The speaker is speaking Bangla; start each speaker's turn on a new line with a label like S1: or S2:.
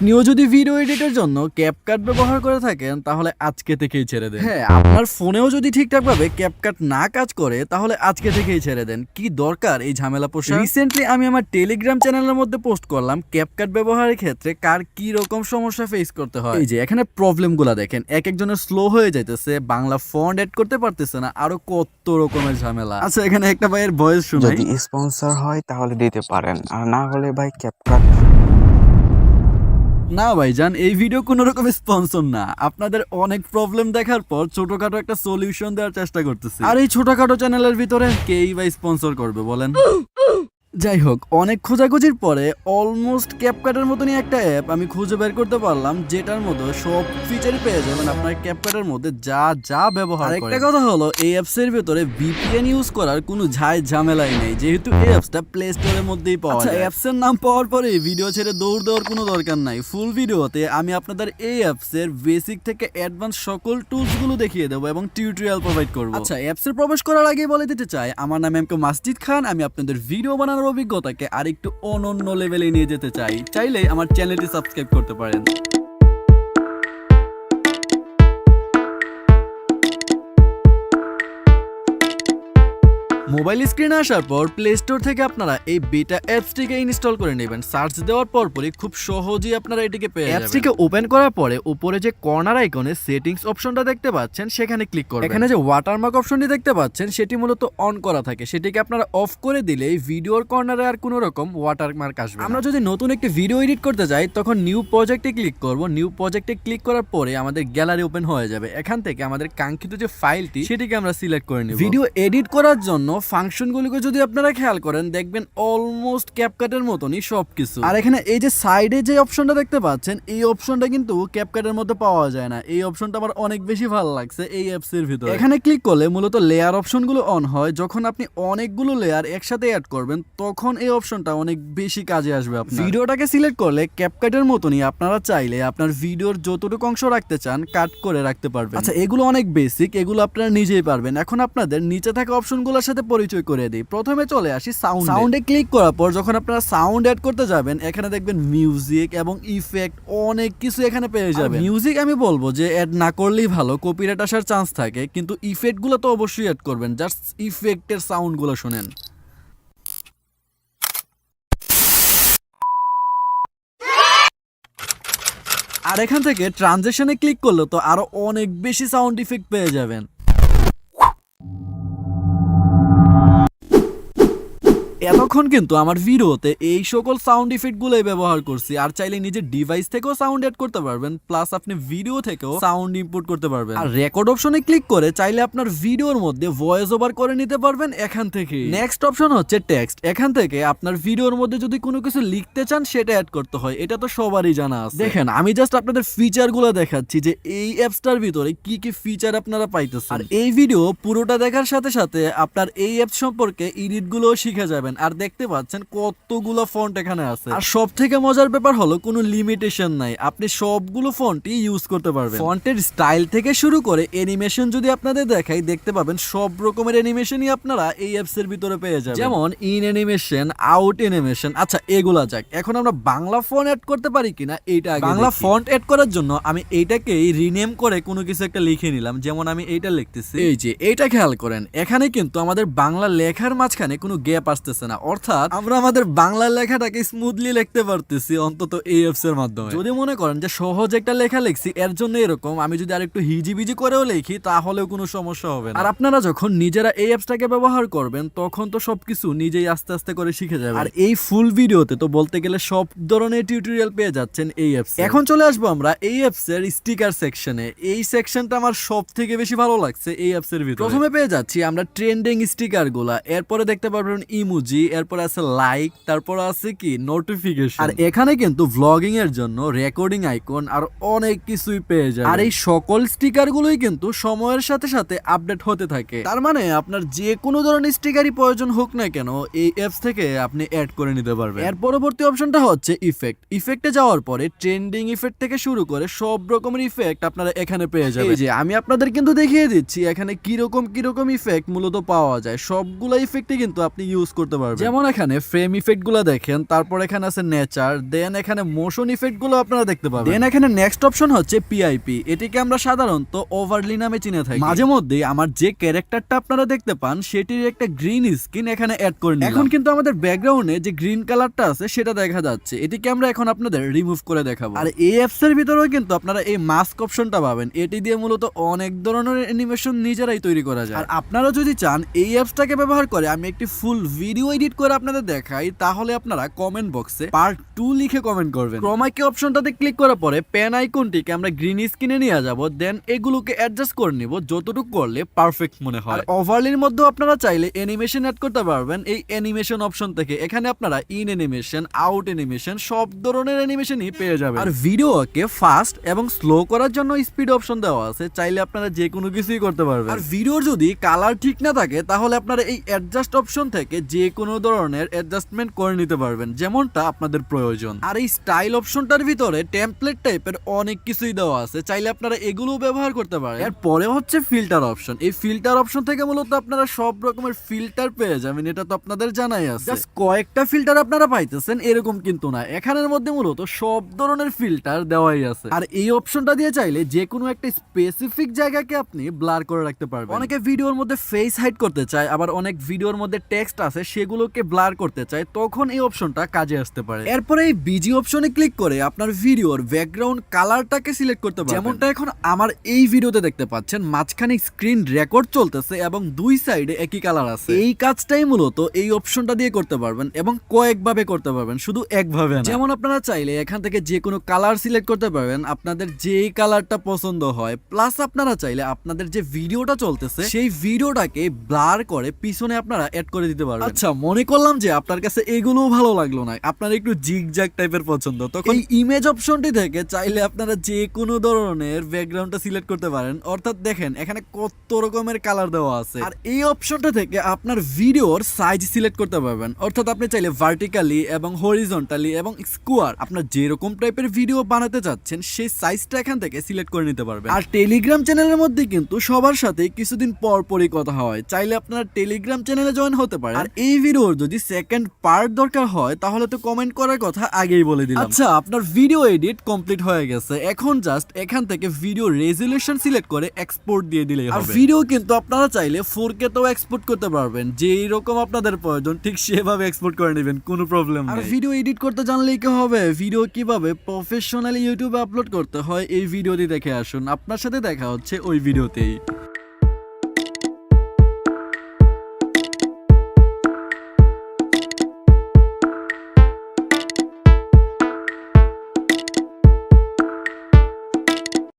S1: আপনিও যদি ভিডিও এডিটের জন্য ক্যাপকাট ব্যবহার করে থাকেন তাহলে আজকে থেকেই ছেড়ে দেন। হ্যাঁ, আপনার ফোনেও যদি ঠিকঠাকভাবে ক্যাপকাট না কাজ করে তাহলে আজকে থেকেই ছেড়ে দেন। কি দরকার এই ঝামেলা পোষা? রিসেন্টলি আমি আমার টেলিগ্রাম চ্যানেলের মধ্যে পোস্ট করলাম ক্যাপকাট ব্যবহারের ক্ষেত্রে কার কি রকম সমস্যা ফেস করতে হয়। এই যে এখানে প্রবলেমগুলো দেখেন, এক একজনের স্লো হয়ে যাইতেছে, বাংলা ফন্ট এড করতে পারতেছে না, আরো কত রকমের ঝামেলা। আচ্ছা, এখানে একটা ভাইয়ের ভয়েস শুনাই।
S2: যদি স্পন্সর হয় তাহলে দিতে পারেন, আর না হলে ভাই ক্যাপকাট।
S1: না ভাইজান, এই ভিডিও কোনো রকম স্পন্সর না। আপনাদের অনেক প্রবলেম দেখার পর ছোটখাটো একটা সলিউশন দেওয়ার চেষ্টা করতেছি। আর এই ছোটখাটো চ্যানেলের ভিতরে কেই বা স্পন্সর করবে বলেন? যাই হোক, অনেক খোঁজাখুঁজির পরে অলমোস্ট ক্যাপকাটের মতনই একটা অ্যাপ আমি খুঁজে বের করতে পারলাম, যেটার মধ্যে সব ফিচারই পেয়ে যাবেন আপনার ক্যাপকাটের মধ্যে যা যা ব্যবহার করেন। একটা কথা হলো, এই অ্যাপসের ভিতরে ভিপিএন ইউজ করার কোনো ঝামেলাই নেই, যেহেতু এই অ্যাপসটা প্লে স্টোরের মধ্যেই পাওয়া যায়। অ্যাপসের নাম পাওয়ার পরে ভিডিও ছেড়ে দৌড় দেওয়ার কোনো দরকার নাই। ফুল ভিডিওতে আমি আপনাদের এই অ্যাপসের বেসিক থেকে অ্যাডভান্স সকল টুলস গুলো দেখিয়ে দেবো এবং টিউটোরিয়াল প্রোভাইড করবো। আচ্ছা, অ্যাপসের প্রবেশ করার আগে বলে দিতে চাই, আমার নাম এমকে মাসজিদ খান। আমি আপনাদের ভিডিও বানানোর অভিজ্ঞতাকে আরেকটু অনন্য লেভেলে নিয়ে যেতে চাইলে আমার চ্যানেলটি সাবস্ক্রাইব করতে পারেন। মোবাইল স্ক্রিনে আসার পর প্লে স্টোর থেকে আপনারা এই বিটা অ্যাপসটিকে ইনস্টল করে নেবেন। সার্চ দেওয়ার পরই খুব সহজেই আপনারা এটিকে পেয়ে যাবেন। অ্যাপসটিকে ওপেন করার পরে উপরে যে কর্নার আইকনে সেটিংস অপশনটা দেখতে পাচ্ছেন সেখানে ক্লিক করবেন। এখানে যে ওয়াটারমার্ক অপশনটি দেখতে পাচ্ছেন সেটি মূলত অন করা থাকে, সেটিকে আপনারা অফ করে দিলেই ভিডিওর কর্নারে আর কোনো রকম ওয়াটারমার্ক আসবে না। আমরা যদি নতুন একটি ভিডিও এডিট করতে যাই তখন নিউ প্রজেক্টে ক্লিক করব। নিউ প্রজেক্টে ক্লিক করার পরে আমাদের গ্যালারি ওপেন হয়ে যাবে। এখান থেকে আমাদের কাঙ্ক্ষিত যে ফাইলটি সেটিকে আমরা সিলেক্ট করে নিব। ভিডিও এডিট করার জন্য ফাংশনগুলোকে যদি আপনারা খেয়াল করেন দেখবেন অলমোস্ট ক্যাপকাটের মতনই সবকিছু। আর এখানে এই যে সাইডে যে অপশনটা দেখতে পাচ্ছেন এই অপশনটা কিন্তু ক্যাপকাটের মধ্যে পাওয়া যায় না। এই অপশনটা আমার অনেক বেশি ভালো লাগছে এই অ্যাপস এর ভিতরে। এখানে ক্লিক করলে মূলত লেয়ার অপশনগুলো অন হয়। যখন আপনি অনেকগুলো লেয়ার একসাথে অ্যাড করবেন তখন এই অপশনটা অনেক বেশি কাজে আসবে। আপনার ভিডিওটাকে সিলেক্ট করলে ক্যাপকাটের মতনই আপনারা চাইলে আপনার ভিডিওর যতটুকু অংশ রাখতে চান কাট করে রাখতে পারবেন। আচ্ছা, এগুলো অনেক বেসিক, এগুলো আপনারা নিজেই পারবেন। এখন আপনাদের নিচে থাকা অপশনগুলোর সাথে পরিচয় করে দিই। প্রথমে চলে আসি সাউন্ডে ক্লিক করার পর যখন আপনারা সাউন্ড অ্যাড করতে যাবেন এখানে দেখবেন মিউজিক এবং ইফেক্ট অনেক কিছু এখানে পেয়ে যাবেন। মিউজিক আমি বলবো যে অ্যাড না করলেই ভালো, কপিরাইট আসার চান্স থাকে, কিন্তু ইফেক্ট গুলো তো অবশ্যই অ্যাড করবেন। জাস্ট ইফেক্টের সাউন্ড গুলো শুনেন। আর এখান থেকে ট্রানজেকশনে ক্লিক করলে তো আরো অনেক বেশি সাউন্ড ইফেক্ট পেয়ে যাবেন। এতক্ষণ কিন্তু আমার ভিডিওতে এই সকল সাউন্ড ইফেক্ট গুলোই ব্যবহার করছি। আর চাইলে নিজের ডিভাইস থেকেও সাউন্ড এড করতে পারবেন, প্লাস আপনি ভিডিও থেকেও সাউন্ড ইনপুট করতে পারবেন। আর রেকর্ড অপশনে ক্লিক করে চাইলে আপনার ভিডিওর মধ্যে ভয়েস ওভার করে নিতে পারবেন এখান থেকে। নেক্সট অপশন হচ্ছে টেক্সট। এখান থেকে আপনার ভিডিওর মধ্যে যদি কোনো কিছু লিখতে চান সেটা অ্যাড করতে হয়, এটা তো সবারই জানা আছে। দেখেন, আমি জাস্ট আপনাদের ফিচার গুলো দেখাচ্ছি যে এই অ্যাপসটার ভিতরে কি কি ফিচার আপনারা পাইতেছেন। আর এই ভিডিও পুরোটা দেখার সাথে সাথে আপনার এই অ্যাপস সম্পর্কে এডিট গুলো শিখে যাবেন। আর দেখতে পাচ্ছেন কতগুলো ফন্ট এখানে আছে। আর সব থেকে মজার ব্যাপার হলো কোনো লিমিটেশন নাই, আপনি সবগুলো ফন্টই ইউজ করতে পারবেন। ফন্টের স্টাইল থেকে শুরু করে অ্যানিমেশন যদি আপনাদের দেখাই দেখতে পাবেন সব রকমের অ্যানিমেশনই আপনারা এই অ্যাপস এর ভিতরে পেয়ে যাবেন, যেমন ইন অ্যানিমেশন, আউট অ্যানিমেশন। আচ্ছা, এগুলা যাক, এখন আমরা বাংলা ফন্ট অ্যাড করতে পারি কিনা এইটা আগে। বাংলা ফন্ট অ্যাড করার জন্য আমি এইটাকেই রিনেম করে কোনো কিছু একটা লিখে নিলাম, যেমন আমি এইটা লিখতেছি। এই যে এইটা খেয়াল করেন, এখানে কিন্তু আমাদের বাংলা লেখার মাঝখানে কোনো গ্যাপ আসতেছে না, অর্থাৎ আমরা আমাদের বাংলা লেখাটাকে স্মুথলি লিখতে পারতেছি অন্তত এই অ্যাপস এর মাধ্যমে। যদি মনে করেন যে সহজ একটা লেখা লিখছি এর জন্য এরকম, আমি যদি আরেকটু হিজিবিজি করেও লিখি তাহলেও কোনো সমস্যা হবে না। আর আপনারা যখন নিজেরা এই অ্যাপসটাকে ব্যবহার করবেন তখন তো সবকিছু নিজেই আস্তে আস্তে করে শিখে যাবেন। আর এই ফুল ভিডিওতে তো বলতে গেলে সব ধরনের টিউটোরিয়াল পেয়ে যাচ্ছেন এই অ্যাপস। এখন চলে আসবো আমরা এই অ্যাপস এর স্টিকার সেকশনে। এই সেকশনটা আমার সব থেকে বেশি ভালো লাগছে এই অ্যাপস এর ভিতরে। প্রথমে পেয়ে যাচ্ছি আমরা ট্রেন্ডিং স্টিকার গুলা, এরপরে দেখতে পারবেন ইমোজি, এরপরে আছে লাইক, তারপর আছে কি নোটিফিকেশন। আর এখানে কিন্তু ভ্লগিং এর জন্য রেকর্ডিং আইকন আর অনেক কিছুই পেয়ে যায়। আর এই সকল স্টিকার গুলোই কিন্তু সময়ের সাথে সাথে আপডেট হতে থাকে। তার মানে আপনার যে কোনো ধরনের স্টিকারই প্রয়োজন হোক না কেন এই অ্যাপস থেকে আপনি অ্যাড করে নিতে পারবেন। এর পরবর্তী অপশনটা হচ্ছে ইফেক্ট। ইফেক্টে যাওয়ার পরে ট্রেন্ডিং ইফেক্ট থেকে শুরু করে সব রকমের ইফেক্ট আপনারা এখানে পেয়ে যাবেন। এই যে আমি আপনাদের কিন্তু দেখিয়ে দিচ্ছি এখানে কিরকম কিরকম ইফেক্ট মূলত পাওয়া যায়, সবগুলো ইফেক্টই কিন্তু আপনি ইউজ করতে পারবেন। যেমন এখানে ফ্রেম ইফেক্ট গুলো দেখেন, তারপর এখানে আছে নেচার, দেন এখানে মোশন ইফেক্ট গুলো আপনারা দেখতে পাবেন। দেন এখানে নেক্সট অপশন হচ্ছে পিআইপি, এটিকে আমরা সাধারণত ওভারলি নামে চিনে থাকি। মাঝে মধ্যে আমার যে ক্যারেক্টারটা আপনারা দেখতে পান সেটির একটা গ্রিন স্কিন এখানে অ্যাড করে নিলাম। এখন কিন্তু আমাদের ব্যাকগ্রাউন্ডে যে গ্রিন কালারটা আছে সেটা দেখা যাচ্ছে, এটিকে আমরা এখন আপনাদের রিমুভ করে দেখাবো। আর এই অ্যাপস এর ভিতরেও কিন্তু আপনারা এই মাস্ক অপশনটা পাবেন, এটি দিয়ে মূলত অনেক ধরনের অ্যানিমেশন নিজেরাই তৈরি করা যায়। আর আপনারা যদি চান এই অ্যাপসটাকে ব্যবহার করে আমি একটি ফুল ভিডিও এডিট করে আপনাদের দেখাই, তাহলে আপনারা কমেন্ট বক্সে পার্ট 2 লিখে কমেন্ট করবেন। ক্রোমা কি অপশনটাতে ক্লিক করার পরে পেন আইকনটিকে আমরা গ্রিন স্ক্রিনে নিয়ে যাব, দেন এগুলোকে অ্যাডজাস্ট করে নিব যতটুকু করলে পারফেক্ট মনে হয়। আর ওভারলির মধ্যে আপনারা চাইলে অ্যানিমেশন অ্যাড করতে পারবেন এই অ্যানিমেশন অপশন থেকে। এখানে আপনারা ইন অ্যানিমেশন, আউট অ্যানিমেশন সব ধরনের অ্যানিমেশনই পেয়ে যাবেন। আর ভিডিওকে ফাস্ট এবং স্লো করার জন্য স্পিড অপশন দেওয়া আছে, চাইলে আপনারা যে কোনো কিছুই করতে পারবেন। আর ভিডিওর যদি কালার ঠিক না থাকে তাহলে আপনারা এই অ্যাডজাস্ট অপশন থেকে যে কোনো ধরনের অ্যাডজাস্টমেন্ট করে নিতে পারবেন যেমনটা আপনাদের প্রয়োজন। আর এই স্টাইল অপশনটার ভিতরে টেমপ্লেট টাইপের অনেক কিছুই দেওয়া আছে, চাইলে আপনারা এগুলোও ব্যবহার করতে পারেন। এরপরে হচ্ছে ফিল্টার অপশন, এই ফিল্টার অপশন থেকে মূলত আপনারা সব রকমের ফিল্টার পেয়ে যাবেন, এটা তো আপনাদের জানাই আছে। জাস্ট কয়েকটা ফিল্টার আপনারা পাইতেছেন এরকম কিন্তু না, এখানের মধ্যে মূলত সব ধরনের ফিল্টার দেওয়াই আছে। আর এই অপশনটা দিয়ে চাইলে যে কোনো একটা স্পেসিফিক জায়গাকে আপনি ব্লার করে রাখতে পারবেন। অনেকে ভিডিওর মধ্যে ফেস হাইড করতে চায়, আবার অনেক ভিডিওর মধ্যে টেক্সট আছে সেগুলোকে ব্লার করতে চায়, তখন এই অপশনটা কাজে আসতে পারে। এরপরে এই বিজি অপশনে ক্লিক করে আপনার ভিডিওর ব্যাকগ্রাউন্ড কালারটাকে সিলেক্ট করতে পারবেন। যেমনটা এখন আমার এই ভিডিওতে দেখতে পাচ্ছেন, মাঝখানে স্ক্রিন রেকর্ড চলতেছে এবং দুই সাইডে একই কালার আছে। এই কাজটাই মূলত এই অপশনটা দিয়ে করতে পারবেন এবং কয়েকভাবে করতে পারবেন, শুধু একভাবে না। যেমন আপনারা চাইলে এখান থেকে যে কোনো কালার সিলেক্ট করতে পারবেন আপনাদের যেই কালারটা পছন্দ হয়, প্লাস আপনারা চাইলে আপনাদের যে ভিডিওটা চলতেছে সেই ভিডিওটাকে ব্লার করে পিছনে আপনারা অ্যাড করে দিতে পারবেন। আচ্ছা, মনে করলাম যে আপনার কাছে এগুলোও ভালো লাগলো না, আপনার একটু জিগজ্যাগ টাইপের পছন্দ, তখন এই ইমেজ অপশনটি থেকে চাইলে আপনারা যে কোনো ধরনের ব্যাকগ্রাউন্ডটা সিলেক্ট করতে পারেন। অর্থাৎ দেখেন এখানে কত রকমের কালার দেওয়া আছে। আর এই অপশনটা থেকে আপনার ভিডিওর সাইজ সিলেক্ট করতে পারবেন, অর্থাৎ আপনি চাইলে ভার্টিক্যালি এবং হরিজন্টালি এবং স্কোয়ার আপনার যেরকম টাইপের ভিডিও বানাতে চাচ্ছেন সেই সাইজটা এখান থেকে সিলেক্ট করে নিতে পারবেন। আর টেলিগ্রাম চ্যানেলের মধ্যে কিন্তু সবার সাথে কিছুদিন পর পরই কথা হয়, চাইলে আপনারা টেলিগ্রাম চ্যানেলে জয়েন হতে পারেন। আর এই ভিডিওর যদি সেকেন্ড পার্ট দরকার হয় তাহলে তো কমেন্ট করার কথা আগেই বলে দিলাম। আচ্ছা, আপনার ভিডিও এডিট কমপ্লিট হয়ে গেছে, এখন জাস্ট এখান থেকে ভিডিও রেজুলেশন সিলেক্ট করে এক্সপোর্ট দিয়ে দিলেই হবে। আর ভিডিও কিন্তু আপনারা চাইলে 4K তেও এক্সপোর্ট করতে পারবেন, যেই রকম আপনাদের প্রয়োজন ঠিক সেভাবে এক্সপোর্ট করে নেবেন, কোনো প্রবলেম নেই। আর ভিডিও এডিট করতে জানলেই কি হবে, ভিডিও কিভাবে প্রফেশনালি ইউটিউবে আপলোড করতে হয় এই ভিডিওটি দেখে আসুন, আপনার সাথে দেখা হচ্ছে ওই ভিডিওতেই।